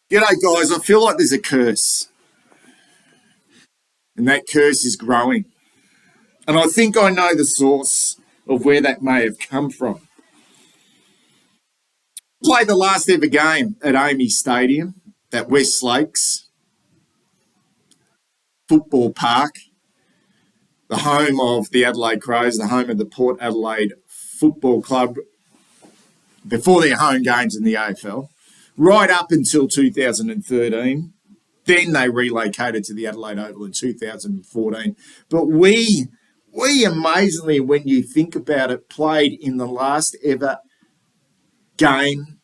G'day, guys. I feel like there's a curse, and that curse is growing. And I think I know the source of where that may have come from. Played the last ever game at Amy Stadium, at West Lakes Football Park, the home of the Adelaide Crows, the home of the Port Adelaide Football Club before their home games in the AFL, right up until 2013. Then they relocated to the Adelaide Oval in 2014. But we amazingly, when you think about it, played in the last ever game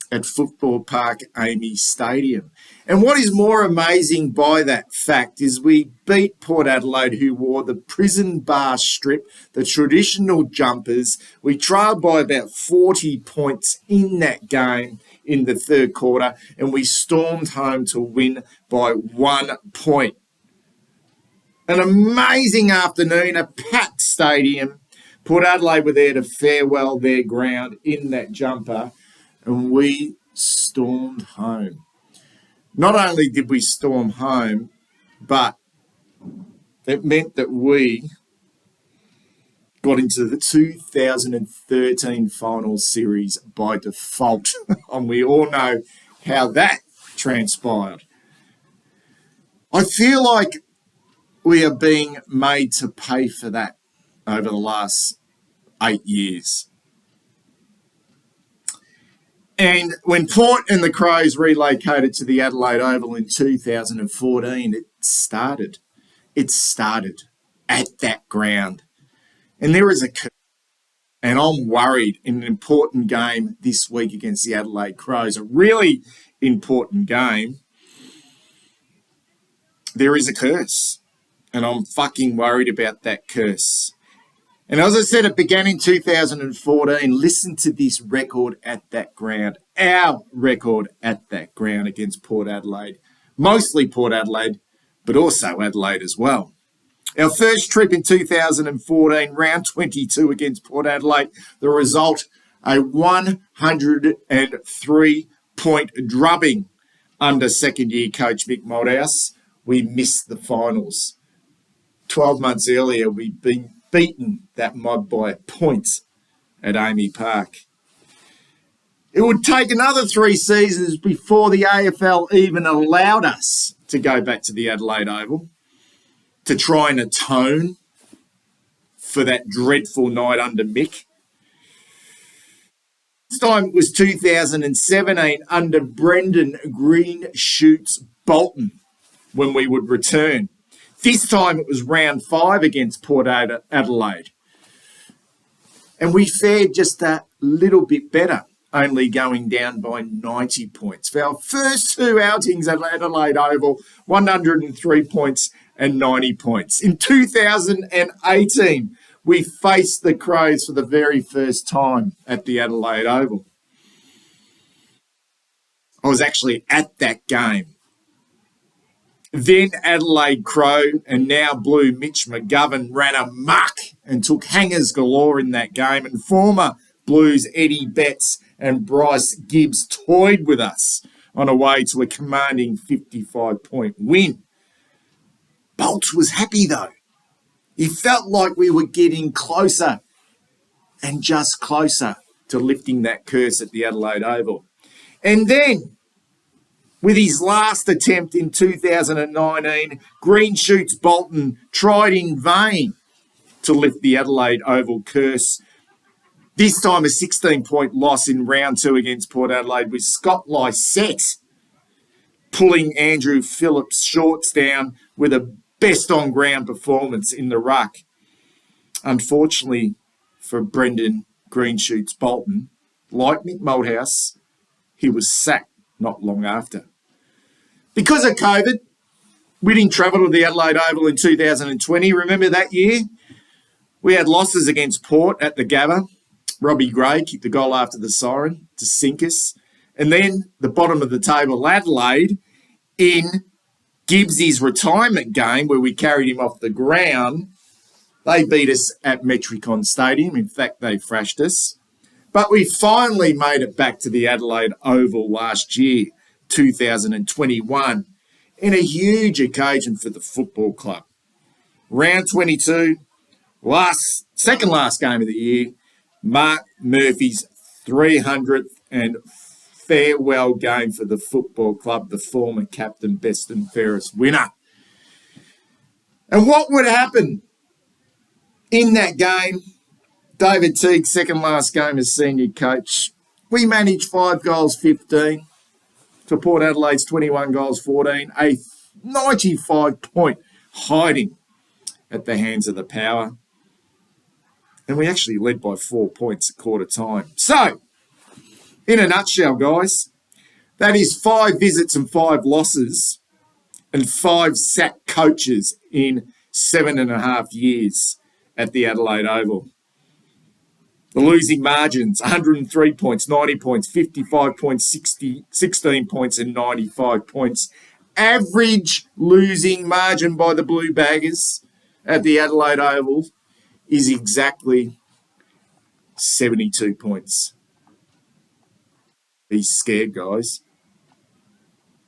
at Football Park Amy Stadium. And what is more amazing by that fact is we beat Port Adelaide, who wore the prison bar strip, the traditional jumpers. We trailed by about 40 points in that game in the third quarter, and we stormed home to win by 1 point. An amazing afternoon, a packed stadium. Port Adelaide were there to farewell their ground in that jumper, and we stormed home. Not only did we storm home, but it meant that we got into the 2013 final series by default. And we all know how that transpired. I feel like we are being made to pay for that over the last 8 years. And when Port and the Crows relocated to the Adelaide Oval in 2014, it started at that ground. And there is a curse, and I'm worried in an important game this week against the Adelaide Crows, a really important game. There is a curse, and I'm fucking worried about that curse. And as I said, it began in 2014. Listen to this record at that ground, our record at that ground against Port Adelaide. Mostly Port Adelaide, but also Adelaide as well. Our first trip in 2014, round 22 against Port Adelaide, the result, a 103-point drubbing under second-year coach Mick Malthouse. We missed the finals. 12 months earlier, we'd been beaten that mob by points at Amy Park. It would take another 3 seasons before the AFL even allowed us to go back to the Adelaide Oval to try and atone for that dreadful night under Mick. This time it was 2017 under Brendan Green Shoots Bolton when we would return. This time it was round 5 against Port Adelaide. And we fared just a little bit better, only going down by 90 points. For our first 2 outings at Adelaide Oval, 103 points and 90 points. In 2018, we faced the Crows for the very first time at the Adelaide Oval. I was actually at that game. Then Adelaide Crow and now Blue Mitch McGovern ran amok and took hangers galore in that game, and former Blues Eddie Betts and Bryce Gibbs toyed with us on a way to a commanding 55-point win. Bolts was happy though. He felt like we were getting closer and just closer to lifting that curse at the Adelaide Oval. And then, with his last attempt in 2019, Green Shoots Bolton tried in vain to lift the Adelaide Oval curse. This time a 16-point loss in round 2 against Port Adelaide, with Scott Lysette pulling Andrew Phillips' shorts down with a best-on-ground performance in the ruck. Unfortunately for Brendan Green Shoots Bolton, like Mick Malthouse, he was sacked not long after. Because of COVID, we didn't travel to the Adelaide Oval in 2020. Remember that year? We had losses against Port at the Gabba. Robbie Gray kicked the goal after the siren to sink us. And then the bottom of the table, Adelaide, in Gibbsy's retirement game where we carried him off the ground, they beat us at Metricon Stadium. In fact, they thrashed us. But we finally made it back to the Adelaide Oval last year 2021 in a huge occasion for the football club. Round 22, second last game of the year, Mark Murphy's 300th and farewell game for the football club, the former captain, best and fairest winner. And what would happen in that game? David Teague's second last game as senior coach. We managed 5 goals 15 to Port Adelaide's 21 goals 14, a 95-point hiding at the hands of the Power. And we actually led by 4 points at quarter time. So, in a nutshell, guys, that is 5 visits and 5 losses and 5 sacked coaches in 7.5 years at the Adelaide Oval. The losing margins, 103 points, 90 points, 55 points, 16 points and 95 points. Average losing margin by the Blue Baggers at the Adelaide Oval is exactly 72 points. Be scared, guys.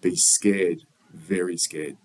Be scared. Very scared.